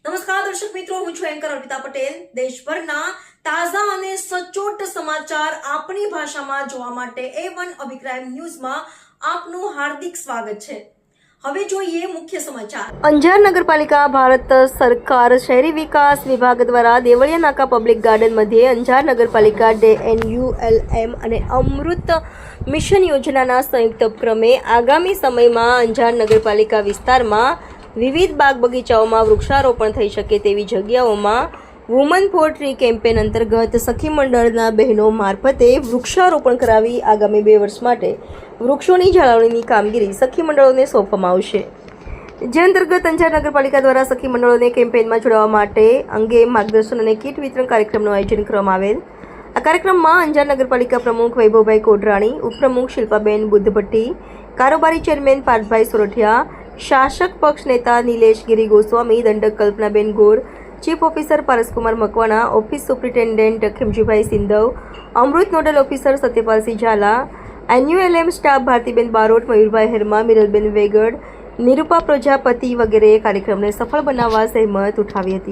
નમસ્કાર દર્શક મિત્રો, હું છું એન્કર અર્પિતા પટેલ. દેશભરના તાજા અને સચોટ સમાચાર આપણી ભાષામાં જોવા માટે A1 અભિપ્રાય ન્યૂઝમાં આપનું હાર્દિક સ્વાગત છે. હવે જોઈએ મુખ્ય સમાચાર. અંજાર નગરપાલિકા ભારત સરકાર શહેરી વિકાસ વિભાગ દ્વારા દેવળિયા નાકા પબ્લિક ગાર્ડન મધ્યે અંજાર નગરપાલિકા NULM અને અમૃત મિશન યોજનાના સંયુક્ત ઉપક્રમે આગામી સમયમાં અંજાર નગરપાલિકા વિસ્તારમાં વિવિધ બાગ બગીચાઓમાં વૃક્ષારોપણ થઈ શકે તેવી જગ્યાઓમાં વુમન ફોર ટ્રી કેમ્પેન અંતર્ગત સખી મંડળના બહેનો મારફતે વૃક્ષારોપણ કરાવી આગામી 2 વર્ષ માટે વૃક્ષોની જાળવણીની કામગીરી સખી મંડળોને સોંપવામાં આવશે. જે અંતર્ગત અંજાર નગરપાલિકા દ્વારા સખી મંડળોને કેમ્પેનમાં જોડાવા માટે અંગે માર્ગદર્શન અને કીટ વિતરણ કાર્યક્રમનું આયોજન કરવામાં આવેલ. આ કાર્યક્રમમાં અંજાર નગરપાલિકા પ્રમુખ વૈભવભાઈ કોડરાણી, ઉપપ્રમુખ શિલ્પાબેન બુદ્ધભટ્ટી, કારોબારી ચેરમેન પાર્થભાઈ સોરઠિયા, શાસક પક્ષ નેતા નિલેશ ગિરી ગોસ્વામી, દંડક Kalpanaben Gor, chief officer Paraskumar Makwana, office superintendent Khimjibhai Sindhav, Amrut nodal officer Satyapalsinh Zala, NULM staff Bhartiben Barot, Mayurbhai Herma, Miralben Vegad, Nirupa Prajapati વગેરે કાર્યક્રમને સફળ બનાવવા સહેમત ઉઠાવી હતી.